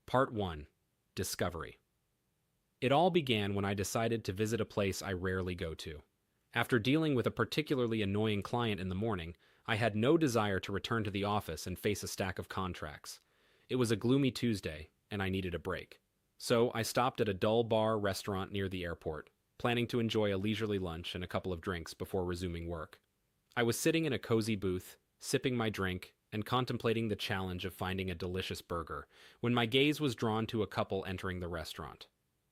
Part 1. Discovery. It all began when I decided to visit a place I rarely go to. After dealing with a particularly annoying client in the morning, I had no desire to return to the office and face a stack of contracts. It was a gloomy Tuesday, and I needed a break. So I stopped at a dull bar restaurant near the airport, planning to enjoy a leisurely lunch and a couple of drinks before resuming work. I was sitting in a cozy booth, sipping my drink, and contemplating the challenge of finding a delicious burger, when my gaze was drawn to a couple entering the restaurant.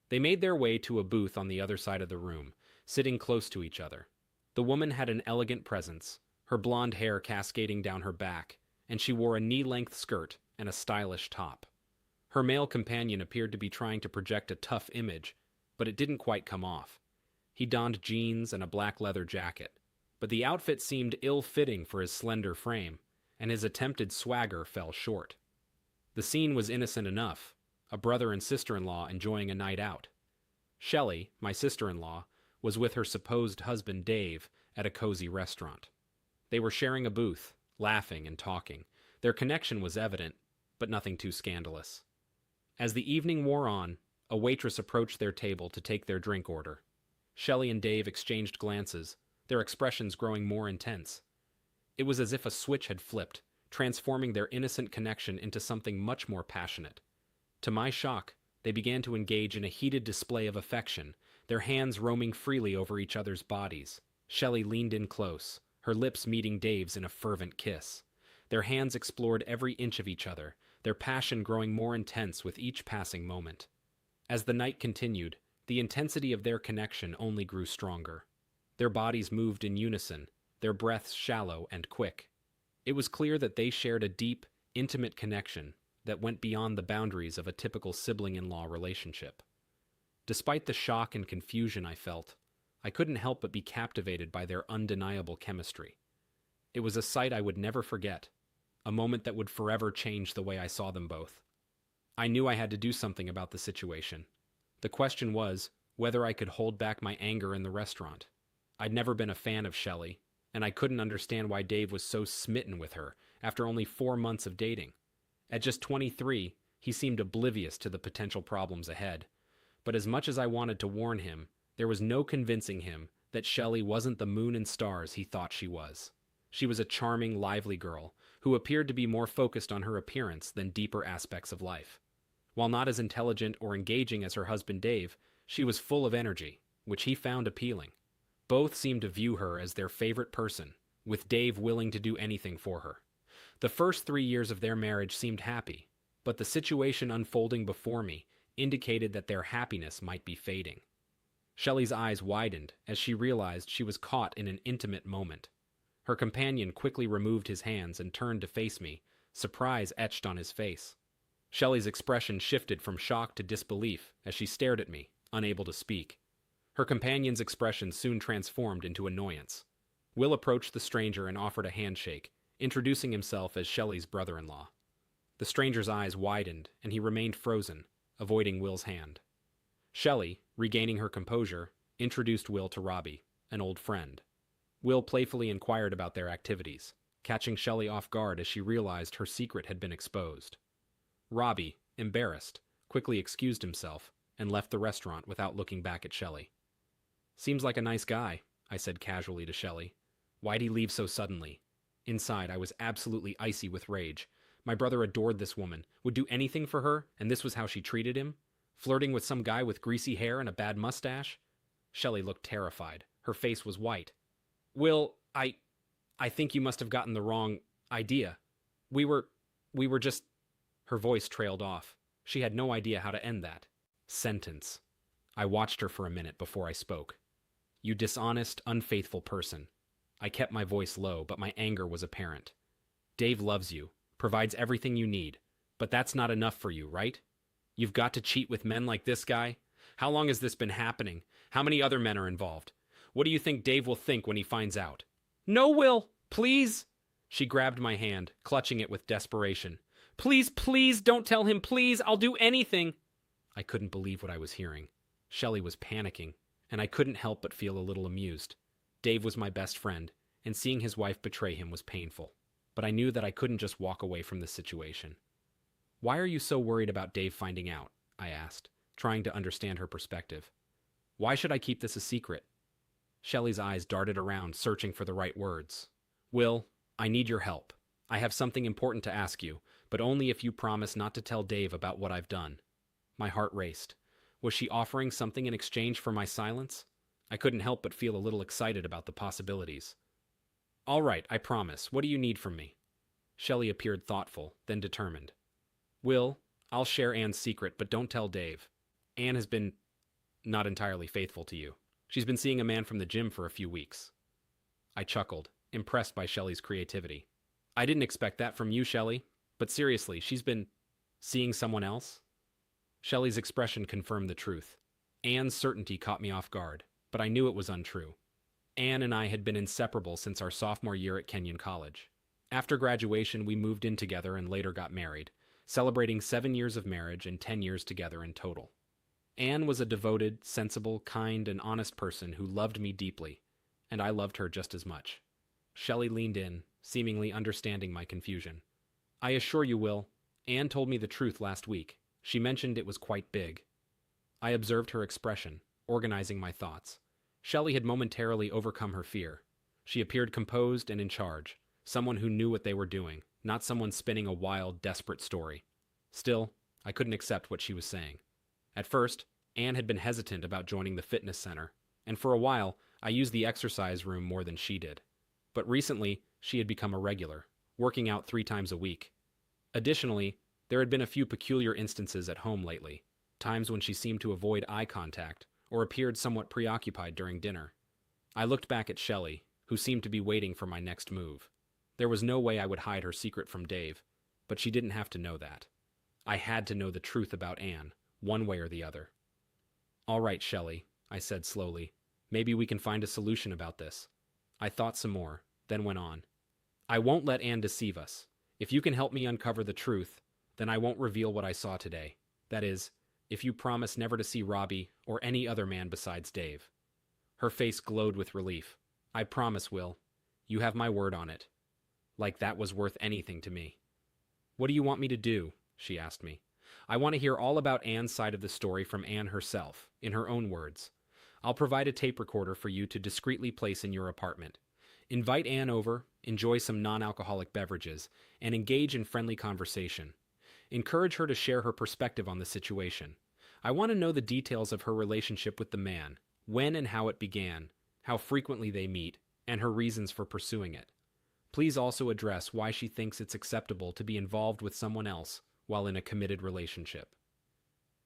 They made their way to a booth on the other side of the room, sitting close to each other. The woman had an elegant presence, her blonde hair cascading down her back, and she wore a knee-length skirt and a stylish top. Her male companion appeared to be trying to project a tough image, but it didn't quite come off. He donned jeans and a black leather jacket, but the outfit seemed ill-fitting for his slender frame, and his attempted swagger fell short. The scene was innocent enough, a brother and sister-in-law enjoying a night out. Shelley, my sister-in-law, was with her supposed husband Dave at a cozy restaurant. They were sharing a booth, laughing and talking. Their connection was evident, but nothing too scandalous. As the evening wore on, a waitress approached their table to take their drink order. Shelley and Dave exchanged glances, their expressions growing more intense. It was as if a switch had flipped, transforming their innocent connection into something much more passionate. To my shock, they began to engage in a heated display of affection, their hands roaming freely over each other's bodies. Shelley leaned in close, her lips meeting Dave's in a fervent kiss. Their hands explored every inch of each other, their passion growing more intense with each passing moment. As the night continued, the intensity of their connection only grew stronger. Their bodies moved in unison, their breaths shallow and quick. It was clear that they shared a deep, intimate connection that went beyond the boundaries of a typical sibling-in-law relationship. Despite the shock and confusion I felt, I couldn't help but be captivated by their undeniable chemistry. It was a sight I would never forget, a moment that would forever change the way I saw them both. I knew I had to do something about the situation. The question was whether I could hold back my anger in the restaurant. I'd never been a fan of Shelley, and I couldn't understand why Dave was so smitten with her after only 4 months of dating. At just 23, he seemed oblivious to the potential problems ahead. But as much as I wanted to warn him, there was no convincing him that Shelley wasn't the moon and stars he thought she was. She was a charming, lively girl who appeared to be more focused on her appearance than deeper aspects of life. While not as intelligent or engaging as her husband Dave, she was full of energy, which he found appealing. Both seemed to view her as their favorite person, with Dave willing to do anything for her. The first 3 years of their marriage seemed happy, but the situation unfolding before me indicated that their happiness might be fading. Shelley's eyes widened as she realized she was caught in an intimate moment. Her companion quickly removed his hands and turned to face me, surprise etched on his face. Shelley's expression shifted from shock to disbelief as she stared at me, unable to speak. Her companion's expression soon transformed into annoyance. Will approached the stranger and offered a handshake, introducing himself as Shelley's brother-in-law. The stranger's eyes widened, and he remained frozen, avoiding Will's hand. Shelley, regaining her composure, introduced Will to Robbie, an old friend. Will playfully inquired about their activities, catching Shelley off guard as she realized her secret had been exposed. Robbie, embarrassed, quickly excused himself and left the restaurant without looking back at Shelley. "Seems like a nice guy," I said casually to Shelley. "Why'd he leave so suddenly?" Inside, I was absolutely icy with rage. My brother adored this woman, would do anything for her, and this was how she treated him? Flirting with some guy with greasy hair and a bad mustache? Shelley looked terrified. Her face was white. "Will, I think you must have gotten the wrong idea. We were just..." Her voice trailed off. She had no idea how to end that sentence. I watched her for a minute before I spoke. "You dishonest, unfaithful person." I kept my voice low, but my anger was apparent. "Dave loves you, provides everything you need, but that's not enough for you, right? You've got to cheat with men like this guy? How long has this been happening? How many other men are involved? What do you think Dave will think when he finds out?" "No, Will, please!" She grabbed my hand, clutching it with desperation. "Please, please, don't tell him, please! I'll do anything!" I couldn't believe what I was hearing. Shelley was panicking, and I couldn't help but feel a little amused. Dave was my best friend, and seeing his wife betray him was painful. But I knew that I couldn't just walk away from this situation. Why are you so worried about Dave finding out? I asked, trying to understand her perspective. Why should I keep this a secret? Shelley's eyes darted around, searching for the right words. Will, I need your help. I have something important to ask you, but only if you promise not to tell Dave about what I've done. My heart raced. Was she offering something in exchange for my silence? I couldn't help but feel a little excited about the possibilities. All right, I promise. What do you need from me? Shelley appeared thoughtful, then determined. Will, I'll share Anne's secret, but don't tell Dave. Anne has been not entirely faithful to you. She's been seeing a man from the gym for a few weeks. I chuckled, impressed by Shelley's creativity. I didn't expect that from you, Shelley. But seriously, she's been seeing someone else? Shelley's expression confirmed the truth. Anne's certainty caught me off guard, but I knew it was untrue. Anne and I had been inseparable since our sophomore year at Kenyon College. After graduation, we moved in together and later got married, celebrating 7 years of marriage and 10 years together in total. Anne was a devoted, sensible, kind, and honest person who loved me deeply, and I loved her just as much. Shelley leaned in, seemingly understanding my confusion. I assure you, Will, Anne told me the truth last week. She mentioned it was quite big. I observed her expression, organizing my thoughts. Shelley had momentarily overcome her fear. She appeared composed and in charge, someone who knew what they were doing, not someone spinning a wild, desperate story. Still, I couldn't accept what she was saying. At first, Anne had been hesitant about joining the fitness center, and for a while, I used the exercise room more than she did. But recently, she had become a regular, working out 3 times a week. Additionally, there had been a few peculiar instances at home lately, times when she seemed to avoid eye contact or appeared somewhat preoccupied during dinner. I looked back at Shelley, who seemed to be waiting for my next move. There was no way I would hide her secret from Dave, but she didn't have to know that. I had to know the truth about Anne, one way or the other. All right, Shelley, I said slowly. Maybe we can find a solution about this. I thought some more, then went on. I won't let Anne deceive us. If you can help me uncover the truth, then I won't reveal what I saw today. That is, if you promise never to see Robbie or any other man besides Dave. Her face glowed with relief. I promise, Will. You have my word on it. Like that was worth anything to me. What do you want me to do? She asked me. I want to hear all about Anne's side of the story from Anne herself, in her own words. I'll provide a tape recorder for you to discreetly place in your apartment. Invite Anne over, enjoy some non-alcoholic beverages, and engage in friendly conversation. Encourage her to share her perspective on the situation. I want to know the details of her relationship with the man, when and how it began, how frequently they meet, and her reasons for pursuing it. Please also address why she thinks it's acceptable to be involved with someone else while in a committed relationship.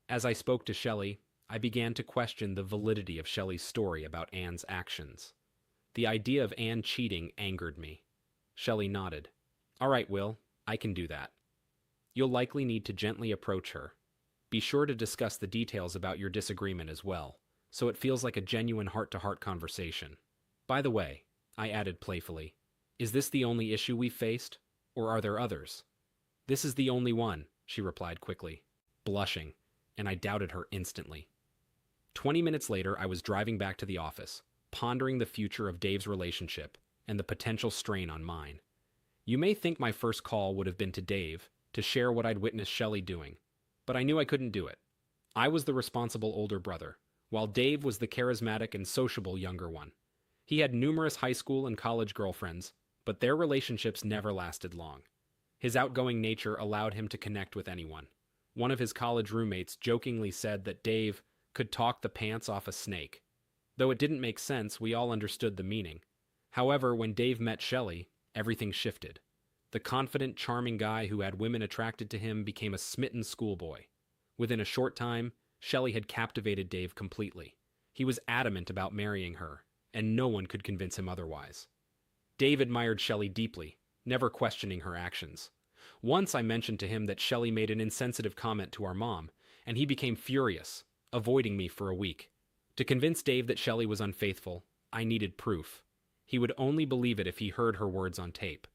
As I spoke to Shelley, I began to question the validity of Shelley's story about Anne's actions. The idea of Anne cheating angered me. Shelley nodded. All right, Will, I can do that. You'll likely need to gently approach her. Be sure to discuss the details about your disagreement as well, so it feels like a genuine heart-to-heart conversation. By the way, I added playfully, is this the only issue we've faced, or are there others? This is the only one, she replied quickly, blushing, and I doubted her instantly. 20 minutes later, I was driving back to the office, pondering the future of Dave's relationship and the potential strain on mine. You may think my first call would have been to Dave to share what I'd witnessed Shelley doing, but I knew I couldn't do it. I was the responsible older brother, while Dave was the charismatic and sociable younger one. He had numerous high school and college girlfriends, but their relationships never lasted long. His outgoing nature allowed him to connect with anyone. One of his college roommates jokingly said that Dave could talk the pants off a snake. Though it didn't make sense, we all understood the meaning. However, when Dave met Shelley, everything shifted. The confident, charming guy who had women attracted to him became a smitten schoolboy. Within a short time, Shelley had captivated Dave completely. He was adamant about marrying her, and no one could convince him otherwise. Dave admired Shelley deeply, never questioning her actions. Once I mentioned to him that Shelley made an insensitive comment to our mom, and he became furious, avoiding me for a week. To convince Dave that Shelley was unfaithful, I needed proof. He would only believe it if he heard her words on tape.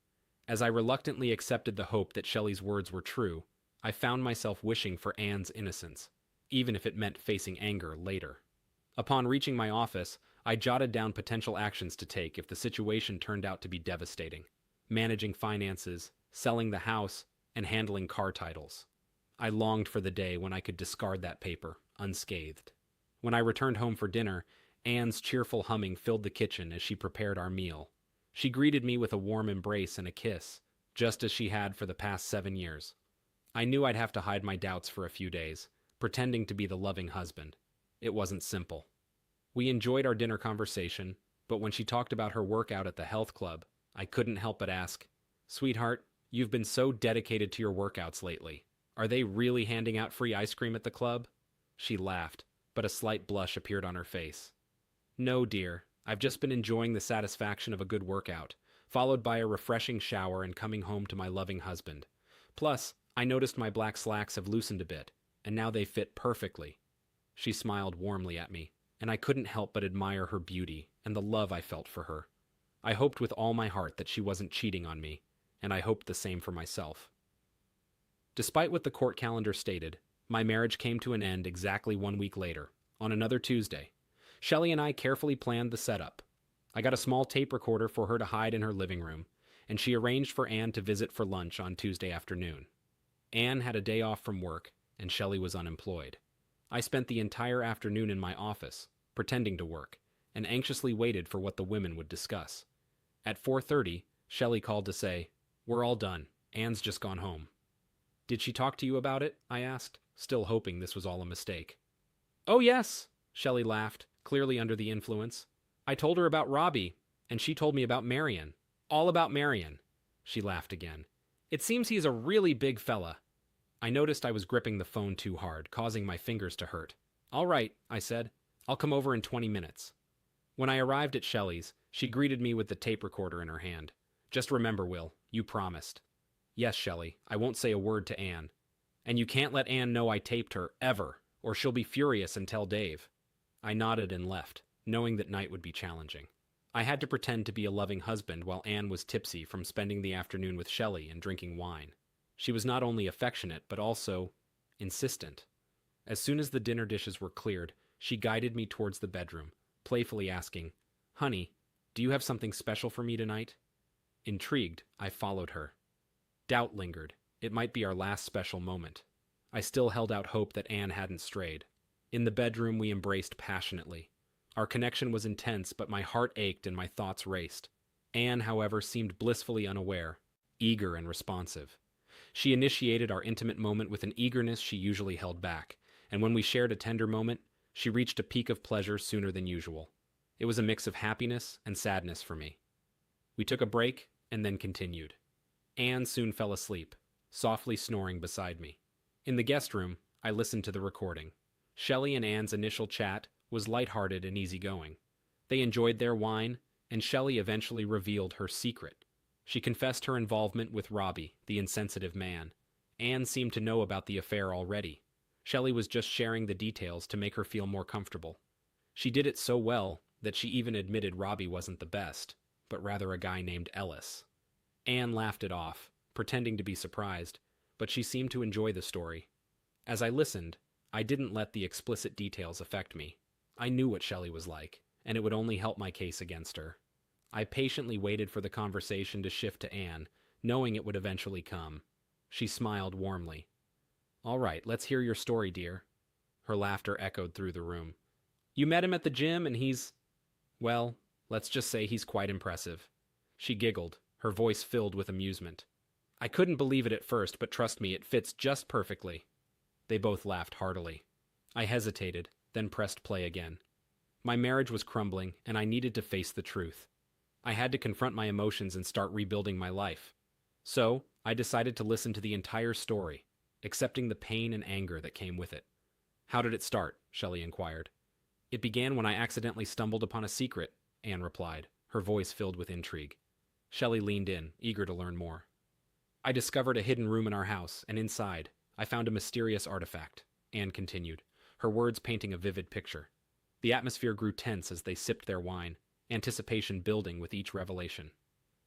As I reluctantly accepted the hope that Shelley's words were true, I found myself wishing for Anne's innocence, even if it meant facing anger later. Upon reaching my office, I jotted down potential actions to take if the situation turned out to be devastating. Managing finances, selling the house, and handling car titles. I longed for the day when I could discard that paper, unscathed. When I returned home for dinner, Anne's cheerful humming filled the kitchen as she prepared our meal. She greeted me with a warm embrace and a kiss, just as she had for the past 7 years. I knew I'd have to hide my doubts for a few days, pretending to be the loving husband. It wasn't simple. We enjoyed our dinner conversation, but when she talked about her workout at the health club, I couldn't help but ask, "Sweetheart, you've been so dedicated to your workouts lately. Are they really handing out free ice cream at the club?" She laughed, but a slight blush appeared on her face. "No, dear. I've just been enjoying the satisfaction of a good workout, followed by a refreshing shower and coming home to my loving husband. Plus, I noticed my black slacks have loosened a bit, and now they fit perfectly." She smiled warmly at me, and I couldn't help but admire her beauty and the love I felt for her. I hoped with all my heart that she wasn't cheating on me, and I hoped the same for myself. Despite what the court calendar stated, my marriage came to an end exactly 1 week later, on another Tuesday. Shelley and I carefully planned the setup. I got a small tape recorder for her to hide in her living room, and she arranged for Anne to visit for lunch on Tuesday afternoon. Anne had a day off from work, and Shelley was unemployed. I spent the entire afternoon in my office, pretending to work, and anxiously waited for what the women would discuss. At 4:30, Shelley called to say, "We're all done. Anne's just gone home." "Did she talk to you about it?" I asked, still hoping this was all a mistake. "Oh yes," Shelley laughed, clearly under the influence. "I told her about Robbie, and she told me about Marion. All about Marion." She laughed again. "It seems he's a really big fella." I noticed I was gripping the phone too hard, causing my fingers to hurt. "All right," I said. "I'll come over in 20 minutes. When I arrived at Shelley's, she greeted me with the tape recorder in her hand. "Just remember, Will, you promised." "Yes, Shelley, I won't say a word to Anne. And you can't let Anne know I taped her, ever, or she'll be furious and tell Dave." I nodded and left, knowing that night would be challenging. I had to pretend to be a loving husband while Anne was tipsy from spending the afternoon with Shelley and drinking wine. She was not only affectionate, but also insistent. As soon as the dinner dishes were cleared, she guided me towards the bedroom, playfully asking, "Honey, do you have something special for me tonight?" Intrigued, I followed her. Doubt lingered. It might be our last special moment. I still held out hope that Anne hadn't strayed. In the bedroom, we embraced passionately. Our connection was intense, but my heart ached and my thoughts raced. Anne, however, seemed blissfully unaware, eager and responsive. She initiated our intimate moment with an eagerness she usually held back, and when we shared a tender moment, she reached a peak of pleasure sooner than usual. It was a mix of happiness and sadness for me. We took a break and then continued. Anne soon fell asleep, softly snoring beside me. In the guest room, I listened to the recording. Shelley and Anne's initial chat was lighthearted and easygoing. They enjoyed their wine, and Shelley eventually revealed her secret. She confessed her involvement with Robbie, the insensitive man. Anne seemed to know about the affair already. Shelley was just sharing the details to make her feel more comfortable. She did it so well that she even admitted Robbie wasn't the best, but rather a guy named Ellis. Anne laughed it off, pretending to be surprised, but she seemed to enjoy the story. As I listened, I didn't let the explicit details affect me. I knew what Shelley was like, and it would only help my case against her. I patiently waited for the conversation to shift to Anne, knowing it would eventually come. She smiled warmly. "All right, let's hear your story, dear." Her laughter echoed through the room. "You met him at the gym and well, let's just say he's quite impressive." She giggled, her voice filled with amusement. "I couldn't believe it at first, but trust me, it fits just perfectly." They both laughed heartily. I hesitated, then pressed play again. My marriage was crumbling, and I needed to face the truth. I had to confront my emotions and start rebuilding my life. So, I decided to listen to the entire story, accepting the pain and anger that came with it. "How did it start?" Shelley inquired. "It began when I accidentally stumbled upon a secret," Anne replied, her voice filled with intrigue. Shelley leaned in, eager to learn more. "I discovered a hidden room in our house, and inside, I found a mysterious artifact," Anne continued, her words painting a vivid picture. The atmosphere grew tense as they sipped their wine, anticipation building with each revelation.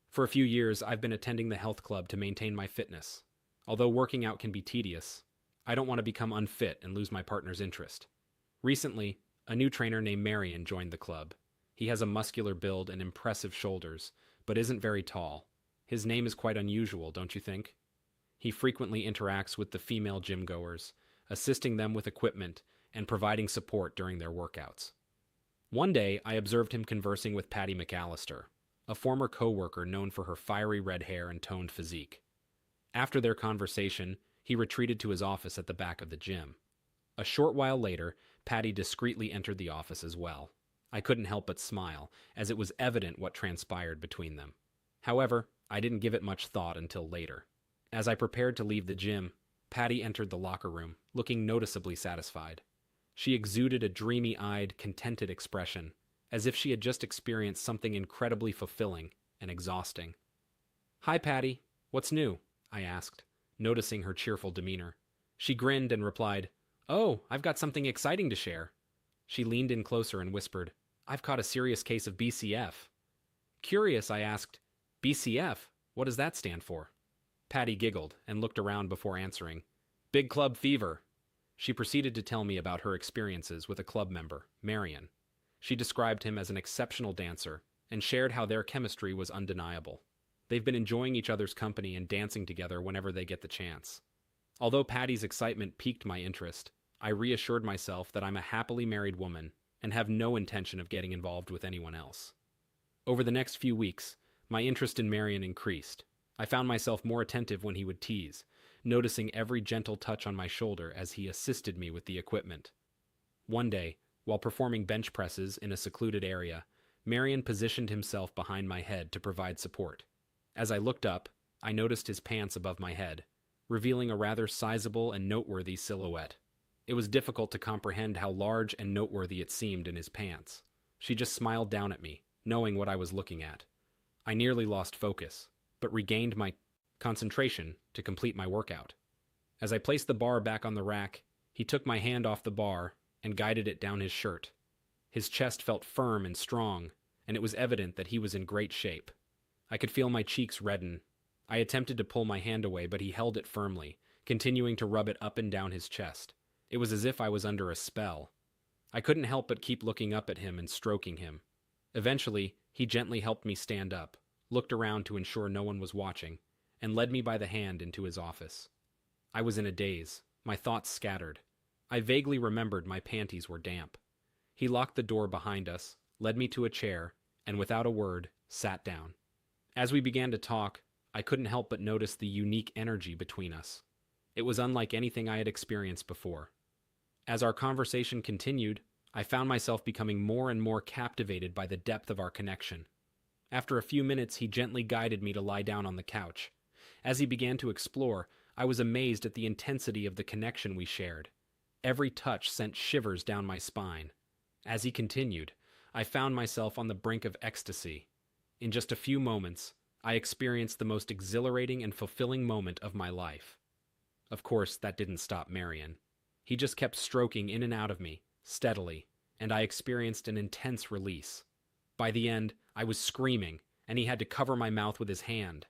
"For a few years, I've been attending the health club to maintain my fitness. Although working out can be tedious, I don't want to become unfit and lose my partner's interest. Recently, a new trainer named Marion joined the club. He has a muscular build and impressive shoulders, but isn't very tall. His name is quite unusual, don't you think?" He frequently interacts with the female gym goers, assisting them with equipment and providing support during their workouts. One day, I observed him conversing with Patty McAllister, a former co-worker known for her fiery red hair and toned physique. After their conversation, he retreated to his office at the back of the gym. A short while later, Patty discreetly entered the office as well. I couldn't help but smile, as it was evident what transpired between them. However, I didn't give it much thought until later. As I prepared to leave the gym, Patty entered the locker room, looking noticeably satisfied. She exuded a dreamy-eyed, contented expression, as if she had just experienced something incredibly fulfilling and exhausting. "Hi, Patty. What's new?" I asked, noticing her cheerful demeanor. She grinned and replied, "Oh, I've got something exciting to share." She leaned in closer and whispered, "I've caught a serious case of BCF." Curious, I asked, "BCF? What does that stand for?" Patty giggled and looked around before answering, "Big Club Fever." She proceeded to tell me about her experiences with a club member, Marion. She described him as an exceptional dancer and shared how their chemistry was undeniable. They've been enjoying each other's company and dancing together whenever they get the chance. Although Patty's excitement piqued my interest, I reassured myself that I'm a happily married woman and have no intention of getting involved with anyone else. Over the next few weeks, my interest in Marion increased. I found myself more attentive when he would tease, noticing every gentle touch on my shoulder as he assisted me with the equipment. One day, while performing bench presses in a secluded area, Marion positioned himself behind my head to provide support. As I looked up, I noticed his pants above my head, revealing a rather sizable and noteworthy silhouette. It was difficult to comprehend how large and noteworthy it seemed in his pants. She just smiled down at me, knowing what I was looking at. I nearly lost focus, but regained my concentration to complete my workout. As I placed the bar back on the rack, he took my hand off the bar and guided it down his shirt. His chest felt firm and strong, and it was evident that he was in great shape. I could feel my cheeks redden. I attempted to pull my hand away, but he held it firmly, continuing to rub it up and down his chest. It was as if I was under a spell. I couldn't help but keep looking up at him and stroking him. Eventually, he gently helped me stand up, looked around to ensure no one was watching, and led me by the hand into his office. I was in a daze, my thoughts scattered. I vaguely remembered my panties were damp. He locked the door behind us, led me to a chair, and without a word, sat down. As we began to talk, I couldn't help but notice the unique energy between us. It was unlike anything I had experienced before. As our conversation continued, I found myself becoming more and more captivated by the depth of our connection. After a few minutes, he gently guided me to lie down on the couch. As he began to explore, I was amazed at the intensity of the connection we shared. Every touch sent shivers down my spine. As he continued, I found myself on the brink of ecstasy. In just a few moments, I experienced the most exhilarating and fulfilling moment of my life. Of course, that didn't stop Marion. He just kept stroking in and out of me, steadily, and I experienced an intense release. By the end, I was screaming, and he had to cover my mouth with his hand.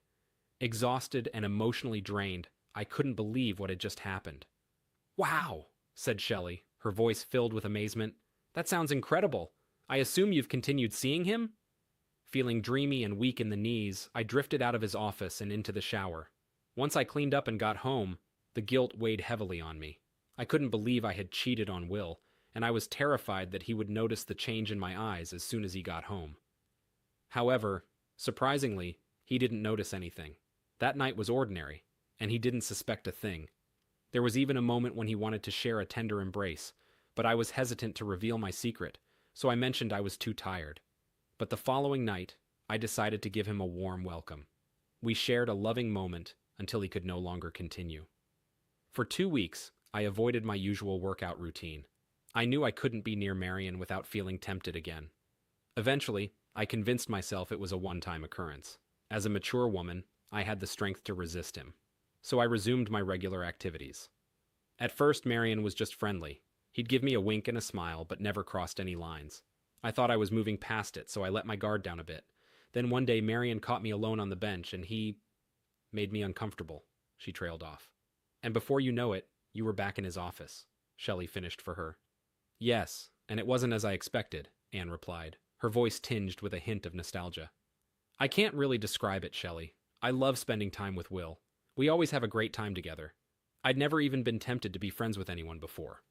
Exhausted and emotionally drained, I couldn't believe what had just happened. "Wow," said Shelley, her voice filled with amazement. "That sounds incredible. I assume you've continued seeing him?" Feeling dreamy and weak in the knees, I drifted out of his office and into the shower. Once I cleaned up and got home, the guilt weighed heavily on me. I couldn't believe I had cheated on Will, and I was terrified that he would notice the change in my eyes as soon as he got home. However, surprisingly, he didn't notice anything. That night was ordinary, and he didn't suspect a thing. There was even a moment when he wanted to share a tender embrace, but I was hesitant to reveal my secret, so I mentioned I was too tired. But the following night, I decided to give him a warm welcome. We shared a loving moment until he could no longer continue. For 2 weeks, I avoided my usual workout routine. I knew I couldn't be near Marion without feeling tempted again. Eventually, I convinced myself it was a one-time occurrence. As a mature woman, I had the strength to resist him. So I resumed my regular activities. At first, Marion was just friendly. He'd give me a wink and a smile, but never crossed any lines. I thought I was moving past it, so I let my guard down a bit. Then one day, Marion caught me alone on the bench, and he made me uncomfortable, she trailed off. And before you know it, you were back in his office, Shelley finished for her. Yes, and it wasn't as I expected, Anne replied, her voice tinged with a hint of nostalgia. I can't really describe it, Shelley. I love spending time with Will. We always have a great time together. I'd never even been tempted to be friends with anyone before.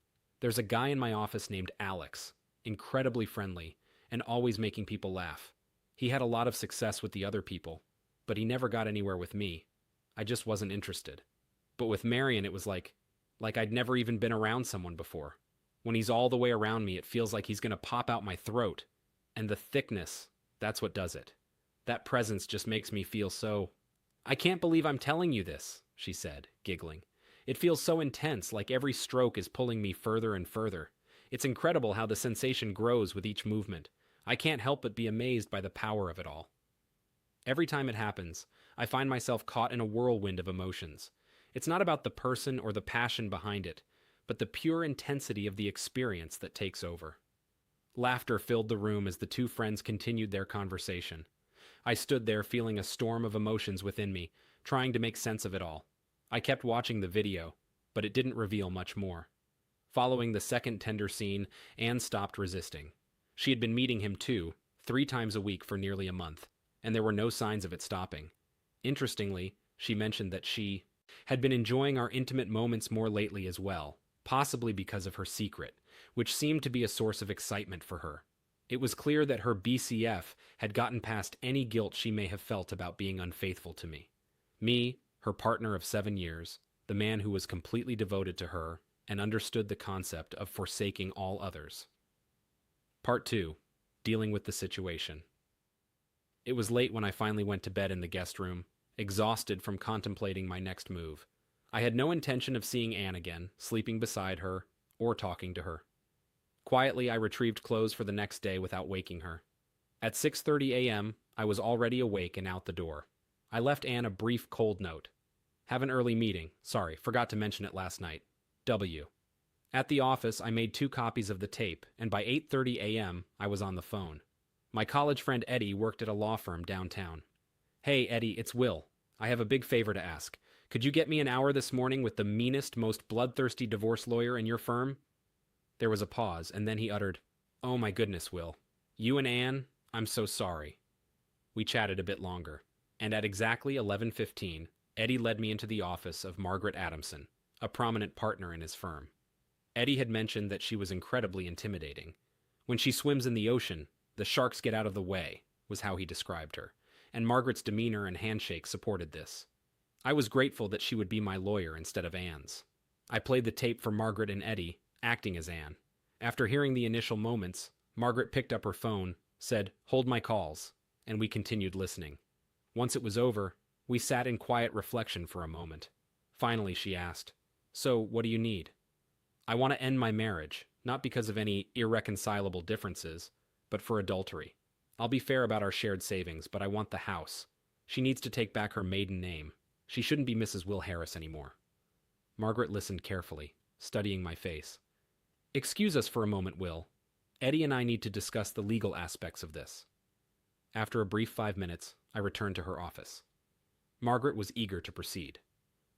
There's a guy in my office named Alex, incredibly friendly, and always making people laugh. He had a lot of success with the other people, but he never got anywhere with me. I just wasn't interested. But with Marion, it was like I'd never even been around someone before. When he's all the way around me, it feels like he's going to pop out my throat. And the thickness, that's what does it. That presence just makes me feel so... I can't believe I'm telling you this, she said, giggling. It feels so intense, like every stroke is pulling me further and further. It's incredible how the sensation grows with each movement. I can't help but be amazed by the power of it all. Every time it happens, I find myself caught in a whirlwind of emotions. It's not about the person or the passion behind it, but the pure intensity of the experience that takes over. Laughter filled the room as the two friends continued their conversation. I stood there feeling a storm of emotions within me, trying to make sense of it all. I kept watching the video, but it didn't reveal much more. Following the second tender scene, Anne stopped resisting. She had been meeting him too, 3 times a week for nearly a month, and there were no signs of it stopping. Interestingly, she mentioned that she had been enjoying our intimate moments more lately as well, possibly because of her secret, which seemed to be a source of excitement for her. It was clear that her BCF had gotten past any guilt she may have felt about being unfaithful to me. Me, her partner of 7 years, the man who was completely devoted to her and understood the concept of forsaking all others. Part 2. Dealing with the situation. It was late when I finally went to bed in the guest room, exhausted from contemplating my next move. I had no intention of seeing Anne again, sleeping beside her, or talking to her. Quietly, I retrieved clothes for the next day without waking her. At 6:30 a.m., I was already awake and out the door. I left Anne a brief cold note. Have an early meeting. Sorry, forgot to mention it last night. W. At the office, I made 2 copies of the tape, and by 8:30 a.m., I was on the phone. My college friend Eddie worked at a law firm downtown. Hey, Eddie, it's Will. I have a big favor to ask. Could you get me an hour this morning with the meanest, most bloodthirsty divorce lawyer in your firm? There was a pause, and then he uttered, Oh my goodness, Will. You and Anne, I'm so sorry. We chatted a bit longer, and at exactly 11:15, Eddie led me into the office of Margaret Adamson, a prominent partner in his firm. Eddie had mentioned that she was incredibly intimidating. When she swims in the ocean, the sharks get out of the way, was how he described her, and Margaret's demeanor and handshake supported this. I was grateful that she would be my lawyer instead of Anne's. I played the tape for Margaret and Eddie, acting as Anne. After hearing the initial moments, Margaret picked up her phone, said, Hold my calls, and we continued listening. Once it was over, we sat in quiet reflection for a moment. Finally, she asked, So, what do you need? I want to end my marriage, not because of any irreconcilable differences, but for adultery. I'll be fair about our shared savings, but I want the house. She needs to take back her maiden name. She shouldn't be Mrs. Will Harris anymore. Margaret listened carefully, studying my face. Excuse us for a moment, Will. Eddie and I need to discuss the legal aspects of this. After a brief 5 minutes, I returned to her office. Margaret was eager to proceed.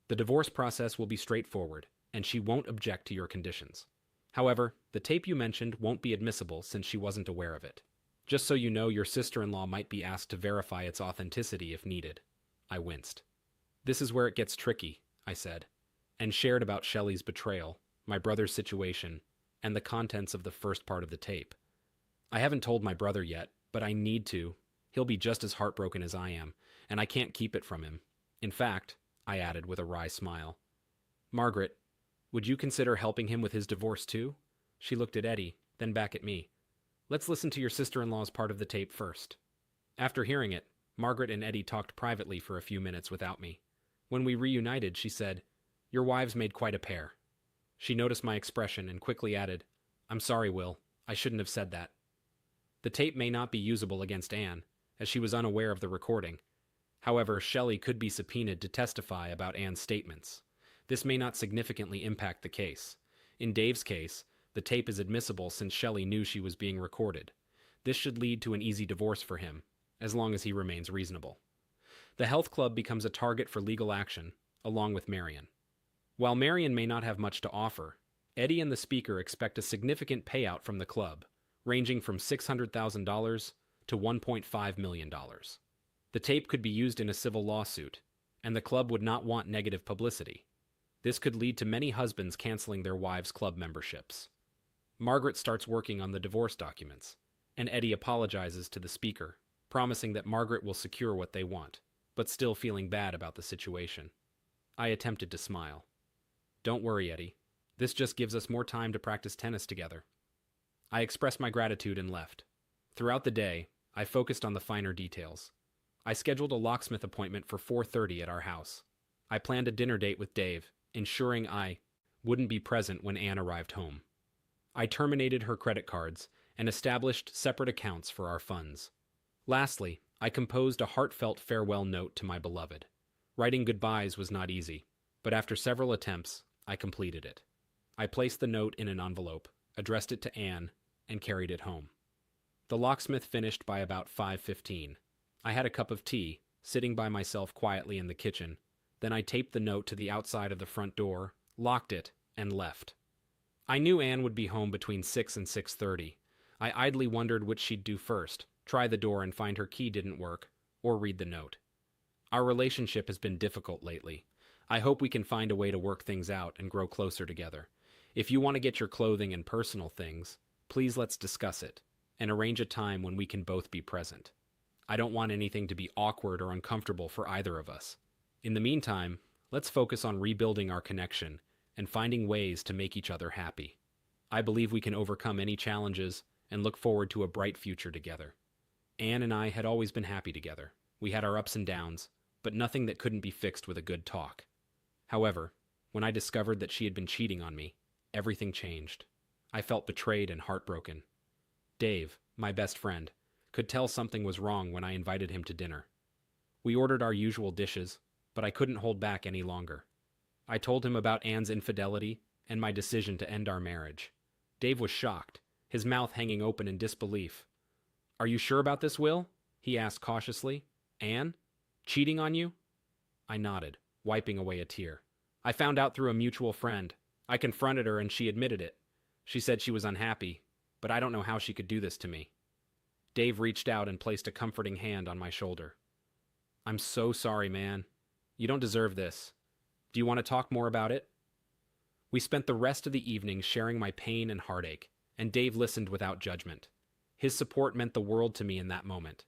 The divorce process will be straightforward, and she won't object to your conditions. However, the tape you mentioned won't be admissible since she wasn't aware of it. Just so you know, your sister-in-law might be asked to verify its authenticity if needed. I winced. This is where it gets tricky, I said, and shared about Shelley's betrayal, my brother's situation, and the contents of the first part of the tape. I haven't told my brother yet, but I need to. He'll be just as heartbroken as I am, and I can't keep it from him. In fact, I added with a wry smile, Margaret, would you consider helping him with his divorce too? She looked at Eddie, then back at me. Let's listen to your sister-in-law's part of the tape first. After hearing it, Margaret and Eddie talked privately for a few minutes without me. When we reunited, she said, Your wives made quite a pair. She noticed my expression and quickly added, I'm sorry, Will. I shouldn't have said that. The tape may not be usable against Anne, as she was unaware of the recording. However, Shelley could be subpoenaed to testify about Anne's statements. This may not significantly impact the case. In Dave's case, the tape is admissible since Shelley knew she was being recorded. This should lead to an easy divorce for him, as long as he remains reasonable. The health club becomes a target for legal action, along with Marion. While Marion may not have much to offer, Eddie and the speaker expect a significant payout from the club, ranging from $600,000 to $1.5 million. The tape could be used in a civil lawsuit, and the club would not want negative publicity. This could lead to many husbands canceling their wives' club memberships. Margaret starts working on the divorce documents, and Eddie apologizes to the speaker, promising that Margaret will secure what they want, but still feeling bad about the situation. I attempted to smile. Don't worry, Eddie. This just gives us more time to practice tennis together. I expressed my gratitude and left. Throughout the day, I focused on the finer details. I scheduled a locksmith appointment for 4:30 at our house. I planned a dinner date with Dave, ensuring I wouldn't be present when Anne arrived home. I terminated her credit cards and established separate accounts for our funds. Lastly, I composed a heartfelt farewell note to my beloved. Writing goodbyes was not easy, but after several attempts, I completed it. I placed the note in an envelope, addressed it to Anne, and carried it home. The locksmith finished by about 5:15. I had a cup of tea, sitting by myself quietly in the kitchen. Then I taped the note to the outside of the front door, locked it, and left. I knew Anne would be home between 6 and 6:30. I idly wondered which she'd do first, try the door and find her key didn't work, or read the note. Our relationship has been difficult lately. I hope we can find a way to work things out and grow closer together. If you want to get your clothing and personal things, please let's discuss it, and arrange a time when we can both be present. I don't want anything to be awkward or uncomfortable for either of us. In the meantime, let's focus on rebuilding our connection and finding ways to make each other happy. I believe we can overcome any challenges and look forward to a bright future together. Anne and I had always been happy together. We had our ups and downs, but nothing that couldn't be fixed with a good talk. However, when I discovered that she had been cheating on me, everything changed. I felt betrayed and heartbroken. Dave, my best friend, could tell something was wrong when I invited him to dinner. We ordered our usual dishes, but I couldn't hold back any longer. I told him about Anne's infidelity and my decision to end our marriage. Dave was shocked, his mouth hanging open in disbelief. "Are you sure about this, Will?" he asked cautiously. "Anne? Cheating on you?" I nodded, wiping away a tear. "I found out through a mutual friend. I confronted her and she admitted it. She said she was unhappy, but I don't know how she could do this to me." Dave reached out and placed a comforting hand on my shoulder. "I'm so sorry, man. You don't deserve this. Do you want to talk more about it?" We spent the rest of the evening sharing my pain and heartache, and Dave listened without judgment. His support meant the world to me in that moment.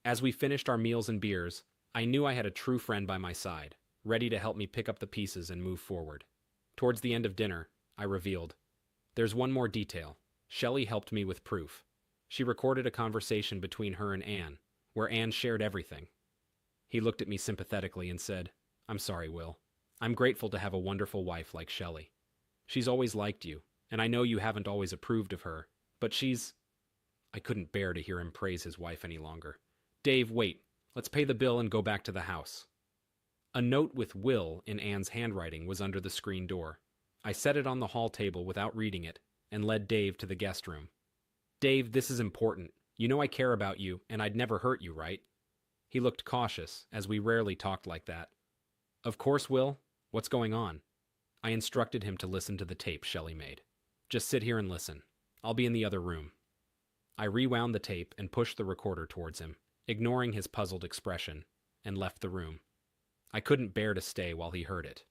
As we finished our meals and beers, I knew I had a true friend by my side, ready to help me pick up the pieces and move forward. Towards the end of dinner, I revealed, "There's one more detail. Shelley helped me with proof. She recorded a conversation between her and Anne, where Anne shared everything." He looked at me sympathetically and said, "I'm sorry, Will. I'm grateful to have a wonderful wife like Shelley. She's always liked you, and I know you haven't always approved of her, but she's—" I couldn't bear to hear him praise his wife any longer. "Dave, wait. Let's pay the bill and go back to the house." A note with Will in Anne's handwriting was under the screen door. I set it on the hall table without reading it and led Dave to the guest room. "Dave, this is important. You know I care about you, and I'd never hurt you, right?" He looked cautious, as we rarely talked like that. "Of course, Will. What's going on?" I instructed him to listen to the tape Shelley made. "Just sit here and listen. I'll be in the other room." I rewound the tape and pushed the recorder towards him, ignoring his puzzled expression, and left the room. I couldn't bear to stay while he heard it.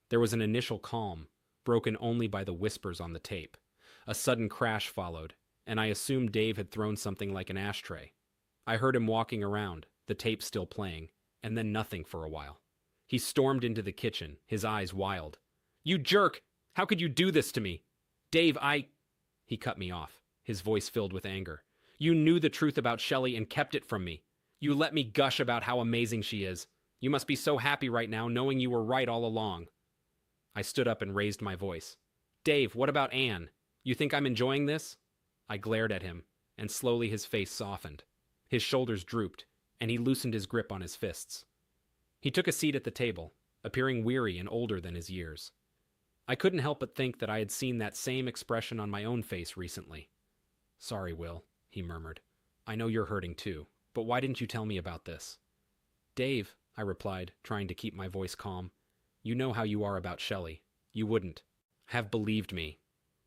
There was an initial calm, broken only by the whispers on the tape. A sudden crash followed, and I assumed Dave had thrown something like an ashtray. I heard him walking around, the tape still playing, and then nothing for a while. He stormed into the kitchen, his eyes wild. "You jerk! How could you do this to me? Dave, He cut me off, his voice filled with anger. "You knew the truth about Shelley and kept it from me. You let me gush about how amazing she is. You must be so happy right now knowing you were right all along." I stood up and raised my voice. "Dave, what about Anne? You think I'm enjoying this?" I glared at him, and slowly his face softened. His shoulders drooped, and he loosened his grip on his fists. He took a seat at the table, appearing weary and older than his years. I couldn't help but think that I had seen that same expression on my own face recently. "Sorry, Will," he murmured. "I know you're hurting too, but why didn't you tell me about this?" "Dave," I replied, trying to keep my voice calm, "you know how you are about Shelley. You wouldn't have believed me.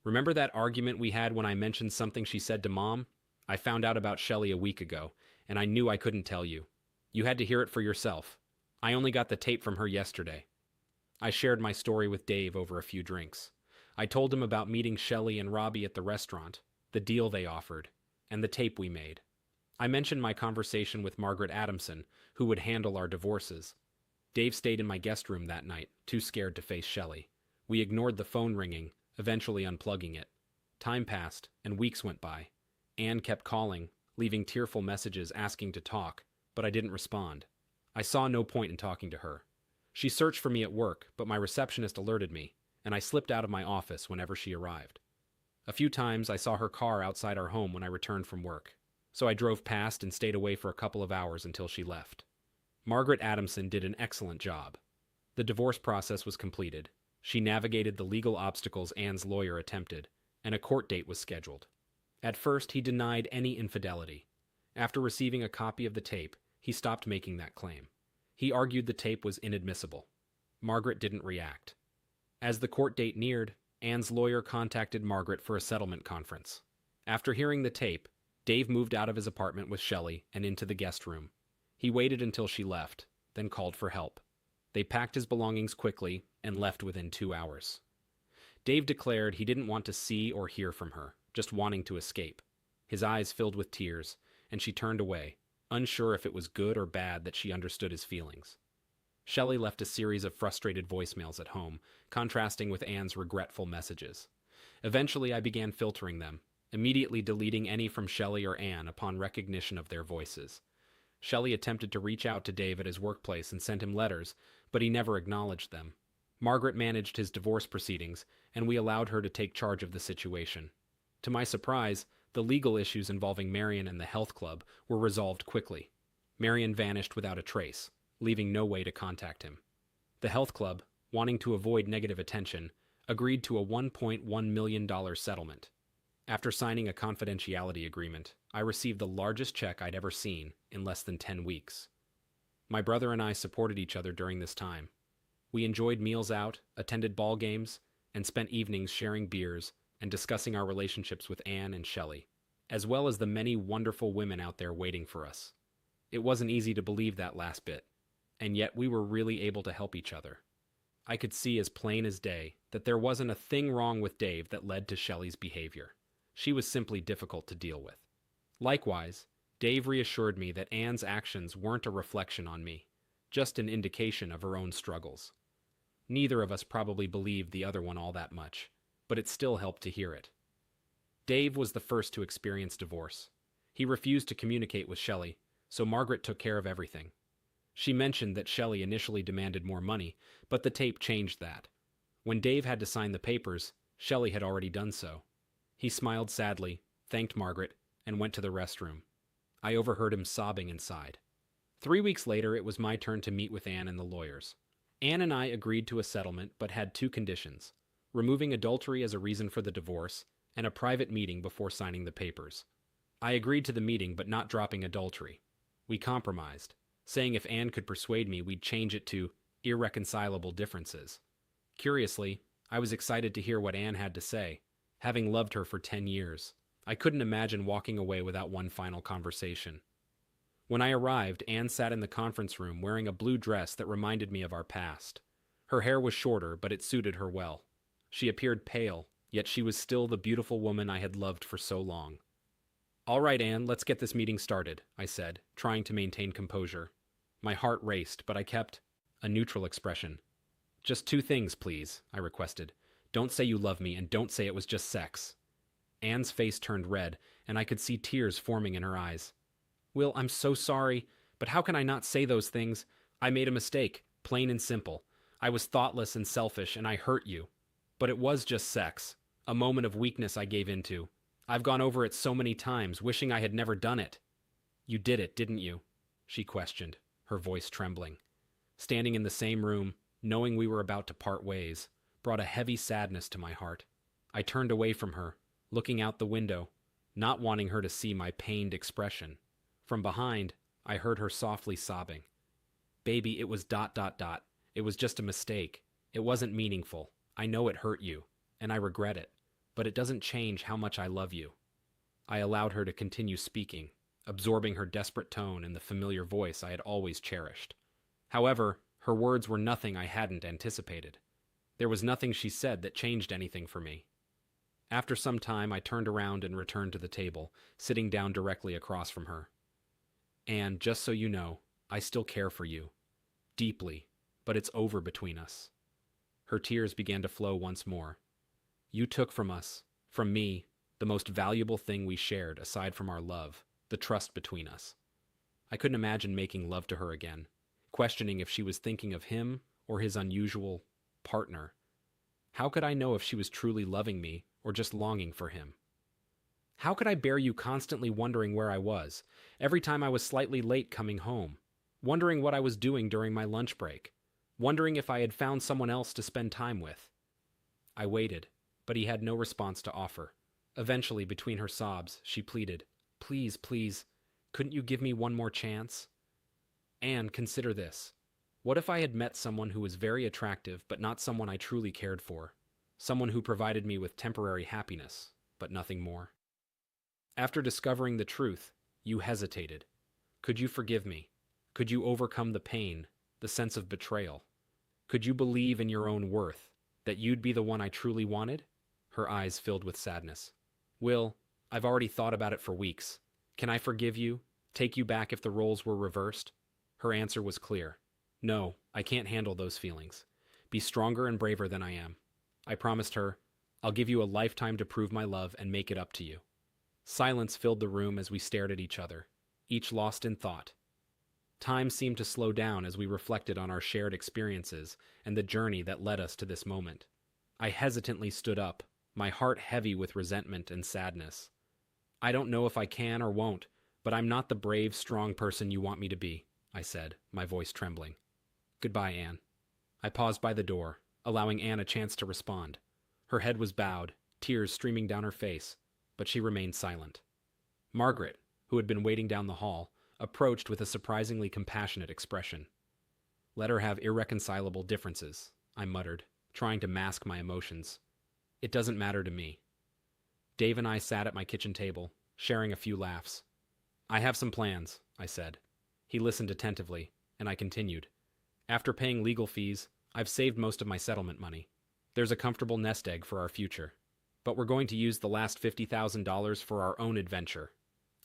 Remember that argument we had when I mentioned something she said to Mom? I found out about Shelley a week ago, and I knew I couldn't tell you. You had to hear it for yourself. I only got the tape from her yesterday. I shared my story with Dave over a few drinks. I told him about meeting Shelley and Robbie at the restaurant, the deal they offered, and the tape we made. I mentioned my conversation with Margaret Adamson, who would handle our divorces. Dave stayed in my guest room that night, too scared to face Shelley. We ignored the phone ringing, eventually unplugging it. Time passed, and weeks went by. Anne kept calling, leaving tearful messages asking to talk, but I didn't respond. I saw no point in talking to her. She searched for me at work, but my receptionist alerted me, and I slipped out of my office whenever she arrived. A few times I saw her car outside our home when I returned from work, so I drove past and stayed away for a couple of hours until she left. Margaret Adamson did an excellent job. The divorce process was completed. She navigated the legal obstacles Anne's lawyer attempted, and a court date was scheduled. At first, he denied any infidelity. After receiving a copy of the tape, he stopped making that claim. He argued the tape was inadmissible. Margaret didn't react. As the court date neared, Anne's lawyer contacted Margaret for a settlement conference. After hearing the tape, Dave moved out of his apartment with Shelley and into the guest room. He waited until she left, then called for help. They packed his belongings quickly and left within 2 hours. Dave declared he didn't want to see or hear from her, just wanting to escape. His eyes filled with tears, and she turned away, unsure if it was good or bad that she understood his feelings. Shelley left a series of frustrated voicemails at home, contrasting with Anne's regretful messages. Eventually, I began filtering them, immediately deleting any from Shelley or Anne upon recognition of their voices. Shelley attempted to reach out to Dave at his workplace and sent him letters, but he never acknowledged them. Margaret managed his divorce proceedings, and we allowed her to take charge of the situation. To my surprise, the legal issues involving Marion and the health club were resolved quickly. Marion vanished without a trace, leaving no way to contact him. The health club, wanting to avoid negative attention, agreed to a $1.1 million settlement. After signing a confidentiality agreement, I received the largest check I'd ever seen in less than 10 weeks. My brother and I supported each other during this time. We enjoyed meals out, attended ball games, and spent evenings sharing beers and discussing our relationships with Anne and Shelley, as well as the many wonderful women out there waiting for us. It wasn't easy to believe that last bit, and yet we were really able to help each other. I could see as plain as day that there wasn't a thing wrong with Dave that led to Shelley's behavior. She was simply difficult to deal with. Likewise, Dave reassured me that Anne's actions weren't a reflection on me, just an indication of her own struggles. Neither of us probably believed the other one all that much, but it still helped to hear it. Dave was the first to experience divorce. He refused to communicate with Shelley, so Margaret took care of everything. She mentioned that Shelley initially demanded more money, but the tape changed that. When Dave had to sign the papers, Shelley had already done so. He smiled sadly, thanked Margaret, and went to the restroom. I overheard him sobbing inside. 3 weeks later, it was my turn to meet with Anne and the lawyers. Anne and I agreed to a settlement, but had 2 conditions: removing adultery as a reason for the divorce, and a private meeting before signing the papers. I agreed to the meeting, but not dropping adultery. We compromised, saying if Anne could persuade me, we'd change it to irreconcilable differences. Curiously, I was excited to hear what Anne had to say. Having loved her for 10 years, I couldn't imagine walking away without one final conversation. When I arrived, Anne sat in the conference room wearing a blue dress that reminded me of our past. Her hair was shorter, but it suited her well. She appeared pale, yet she was still the beautiful woman I had loved for so long. "All right, Anne, let's get this meeting started," I said, trying to maintain composure. My heart raced, but I kept a neutral expression. "Just 2 things, please," I requested. "Don't say you love me, and don't say it was just sex." Anne's face turned red, and I could see tears forming in her eyes. "Will, I'm so sorry, but how can I not say those things? I made a mistake, plain and simple. I was thoughtless and selfish, and I hurt you. But it was just sex, a moment of weakness I gave into. I've gone over it so many times, wishing I had never done it." "You did it, didn't you?" she questioned, her voice trembling. Standing in the same room, knowing we were about to part ways, brought a heavy sadness to my heart. I turned away from her, looking out the window, not wanting her to see my pained expression. From behind, I heard her softly sobbing. "Baby, it was ... It was just a mistake. It wasn't meaningful. I know it hurt you, and I regret it, but it doesn't change how much I love you." I allowed her to continue speaking, absorbing her desperate tone and the familiar voice I had always cherished. However, her words were nothing I hadn't anticipated. There was nothing she said that changed anything for me. After some time, I turned around and returned to the table, sitting down directly across from her. "And just so you know, I still care for you. Deeply, but it's over between us." Her tears began to flow once more. "You took from us, from me, the most valuable thing we shared aside from our love, the trust between us." I couldn't imagine making love to her again, questioning if she was thinking of him or his unusual partner. How could I know if she was truly loving me or just longing for him? How could I bear you constantly wondering where I was, every time I was slightly late coming home, wondering what I was doing during my lunch break, wondering if I had found someone else to spend time with? I waited, but he had no response to offer. Eventually, between her sobs, she pleaded, "Please, please, couldn't you give me one more chance? And consider this. What if I had met someone who was very attractive, but not someone I truly cared for? Someone who provided me with temporary happiness, but nothing more?" After discovering the truth, you hesitated. Could you forgive me? Could you overcome the pain, the sense of betrayal? Could you believe in your own worth, that you'd be the one I truly wanted? Her eyes filled with sadness. "Will, I've already thought about it for weeks. Can I forgive you? Take you back if the roles were reversed?" Her answer was clear. "No, I can't handle those feelings. Be stronger and braver than I am." I promised her, "I'll give you a lifetime to prove my love and make it up to you." Silence filled the room as we stared at each other, each lost in thought. Time seemed to slow down as we reflected on our shared experiences and the journey that led us to this moment. I hesitantly stood up, my heart heavy with resentment and sadness. "I don't know if I can or won't, but I'm not the brave, strong person you want me to be," I said, my voice trembling. "Goodbye, Anne." I paused by the door, allowing Anne a chance to respond. Her head was bowed, tears streaming down her face, but she remained silent. Margaret, who had been waiting down the hall, approached with a surprisingly compassionate expression. "Let her have irreconcilable differences," I muttered, trying to mask my emotions. "It doesn't matter to me." Dave and I sat at my kitchen table, sharing a few laughs. "I have some plans," I said. He listened attentively, and I continued. "After paying legal fees, I've saved most of my settlement money. There's a comfortable nest egg for our future. But we're going to use the last $50,000 for our own adventure."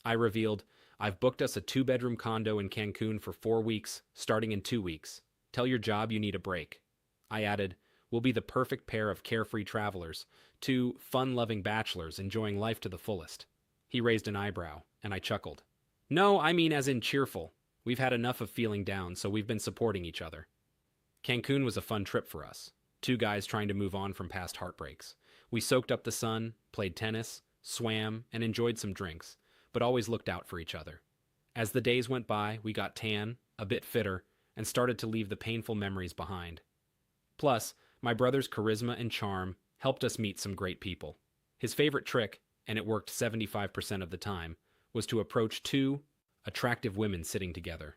I revealed, "I've booked us a 2-bedroom condo in Cancun for 4 weeks, starting in 2 weeks. Tell your job you need a break." I added, "We'll be the perfect pair of carefree travelers, 2 fun-loving bachelors enjoying life to the fullest." He raised an eyebrow, and I chuckled. "No, I mean as in cheerful. We've had enough of feeling down, so we've been supporting each other." Cancun was a fun trip for us, 2 guys trying to move on from past heartbreaks. We soaked up the sun, played tennis, swam, and enjoyed some drinks, but always looked out for each other. As the days went by, we got tan, a bit fitter, and started to leave the painful memories behind. Plus, my brother's charisma and charm helped us meet some great people. His favorite trick, and it worked 75% of the time, was to approach 2 attractive women sitting together.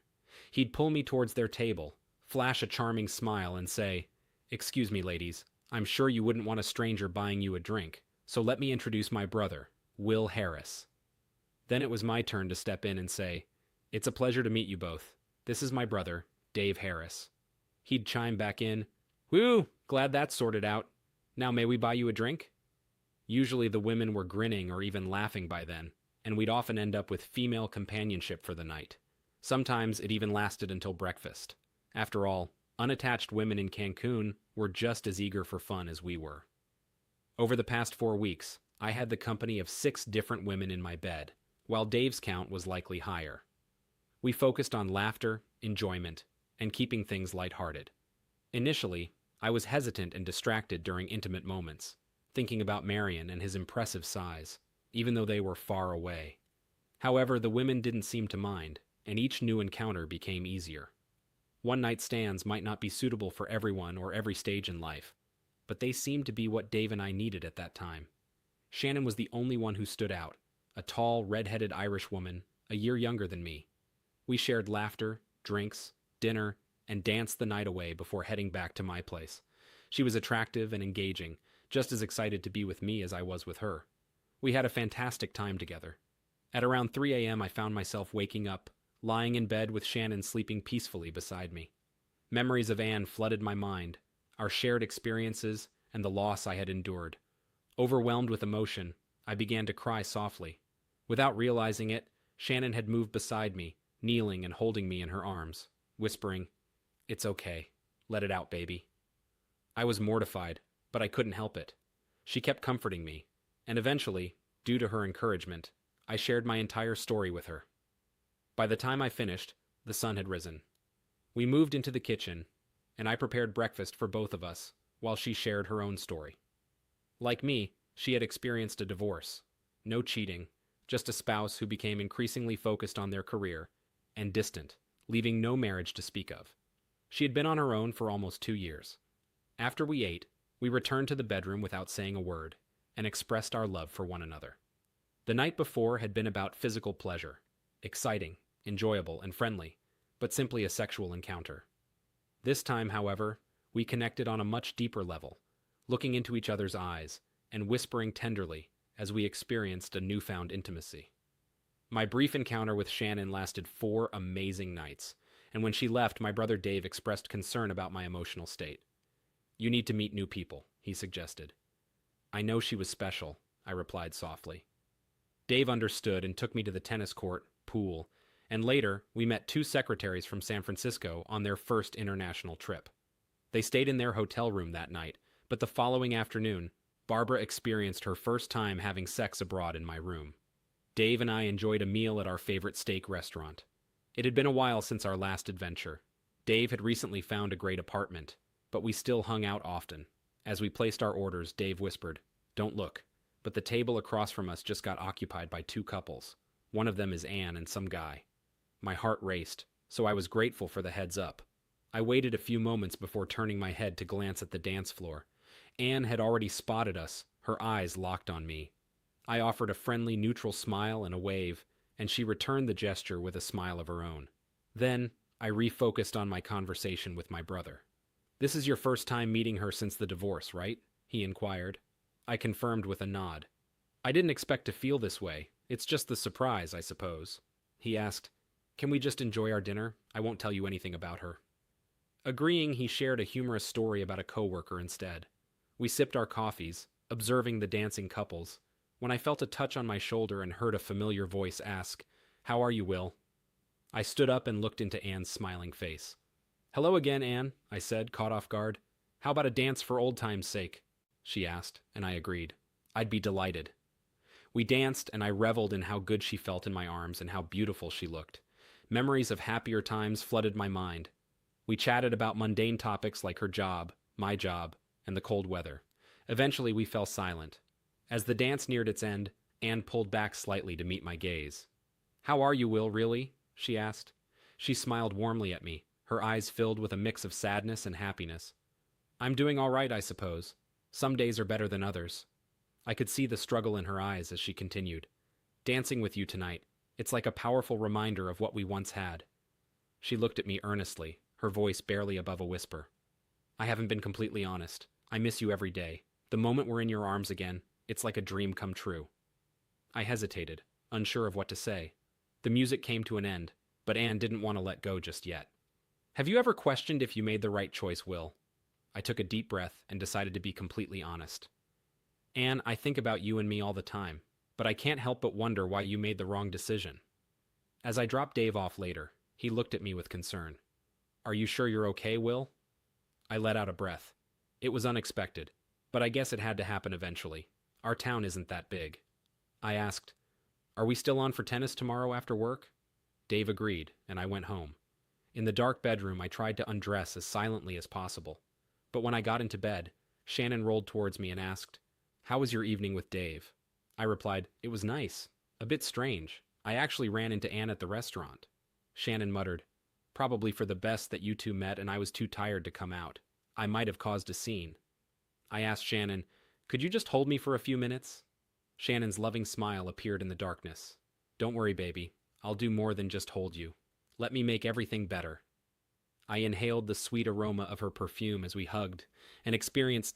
He'd pull me towards their table, flash a charming smile, and say, "Excuse me, ladies, I'm sure you wouldn't want a stranger buying you a drink, so let me introduce my brother, Will Harris." Then it was my turn to step in and say, "It's a pleasure to meet you both. This is my brother, Dave Harris." He'd chime back in, "Whew, glad that's sorted out. Now may we buy you a drink?" Usually the women were grinning or even laughing by then, and we'd often end up with female companionship for the night. Sometimes it even lasted until breakfast. After all, unattached women in Cancun were just as eager for fun as we were. Over the past 4 weeks, I had the company of 6 different women in my bed, while Dave's count was likely higher. We focused on laughter, enjoyment, and keeping things lighthearted. Initially, I was hesitant and distracted during intimate moments, thinking about Marion and his impressive size, even though they were far away. However, the women didn't seem to mind, and each new encounter became easier. One-night stands might not be suitable for everyone or every stage in life, but they seemed to be what Dave and I needed at that time. Shannon was the only one who stood out, a tall, red-headed Irish woman, a year younger than me. We shared laughter, drinks, dinner, and danced the night away before heading back to my place. She was attractive and engaging, just as excited to be with me as I was with her. We had a fantastic time together. At around 3 a.m. I found myself waking up, lying in bed with Shannon sleeping peacefully beside me. Memories of Anne flooded my mind, our shared experiences, and the loss I had endured. Overwhelmed with emotion, I began to cry softly. Without realizing it, Shannon had moved beside me, kneeling and holding me in her arms, whispering, "It's okay. Let it out, baby." I was mortified, but I couldn't help it. She kept comforting me, and eventually, due to her encouragement, I shared my entire story with her. By the time I finished, the sun had risen. We moved into the kitchen, and I prepared breakfast for both of us, while she shared her own story. Like me, she had experienced a divorce. No cheating, just a spouse who became increasingly focused on their career, and distant, leaving no marriage to speak of. She had been on her own for almost 2 years. After we ate, we returned to the bedroom without saying a word, and expressed our love for one another. The night before had been about physical pleasure, exciting, enjoyable, and friendly, but simply a sexual encounter. This time, however, we connected on a much deeper level, looking into each other's eyes and whispering tenderly as we experienced a newfound intimacy. My brief encounter with Shannon lasted 4 amazing nights, and when she left, my brother Dave expressed concern about my emotional state. "You need to meet new people," he suggested. "I know she was special," I replied softly. Dave understood and took me to the tennis court, pool, and later we met 2 secretaries from San Francisco on their first international trip. They stayed in their hotel room that night, but the following afternoon, Barbara experienced her first time having sex abroad in my room. Dave and I enjoyed a meal at our favorite steak restaurant. It had been a while since our last adventure. Dave had recently found a great apartment, but we still hung out often. As we placed our orders, Dave whispered, "Don't look," but the table across from us just got occupied by 2 couples. One of them is Anne and some guy. My heart raced, so I was grateful for the heads up. I waited a few moments before turning my head to glance at the dance floor. Anne had already spotted us, her eyes locked on me. I offered a friendly, neutral smile and a wave, and she returned the gesture with a smile of her own. Then, I refocused on my conversation with my brother. "This is your first time meeting her since the divorce, right?" he inquired. I confirmed with a nod. "I didn't expect to feel this way. It's just the surprise, I suppose." He asked, "Can we just enjoy our dinner? I won't tell you anything about her." Agreeing, he shared a humorous story about a coworker instead. We sipped our coffees, observing the dancing couples, when I felt a touch on my shoulder and heard a familiar voice ask, "How are you, Will?" I stood up and looked into Anne's smiling face. "Hello again, Anne," I said, caught off guard. "How about a dance for old time's sake?" she asked, and I agreed. I'd be delighted. We danced, and I reveled in how good she felt in my arms and how beautiful she looked. Memories of happier times flooded my mind. We chatted about mundane topics like her job, my job, and the cold weather. Eventually, we fell silent. As the dance neared its end, Anne pulled back slightly to meet my gaze. "How are you, Will, really?" she asked. She smiled warmly at me, her eyes filled with a mix of sadness and happiness. "I'm doing all right, I suppose. Some days are better than others." I could see the struggle in her eyes as she continued. "Dancing with you tonight, it's like a powerful reminder of what we once had." She looked at me earnestly, her voice barely above a whisper. "I haven't been completely honest. I miss you every day. The moment we're in your arms again, it's like a dream come true." I hesitated, unsure of what to say. The music came to an end, but Anne didn't want to let go just yet. "Have you ever questioned if you made the right choice, Will?" I took a deep breath and decided to be completely honest. "Anne, I think about you and me all the time, but I can't help but wonder why you made the wrong decision." As I dropped Dave off later, he looked at me with concern. "Are you sure you're okay, Will?" I let out a breath. It was unexpected, but I guess it had to happen eventually. Our town isn't that big. I asked, "Are we still on for tennis tomorrow after work?" Dave agreed, and I went home. In the dark bedroom, I tried to undress as silently as possible. But when I got into bed, Shannon rolled towards me and asked, "How was your evening with Dave?" I replied, "It was nice. A bit strange. I actually ran into Anne at the restaurant." Shannon muttered, "Probably for the best that you two met and I was too tired to come out. I might have caused a scene." I asked Shannon, "Could you just hold me for a few minutes?" Shannon's loving smile appeared in the darkness. "Don't worry, baby. I'll do more than just hold you. Let me make everything better." I inhaled the sweet aroma of her perfume as we hugged and experienced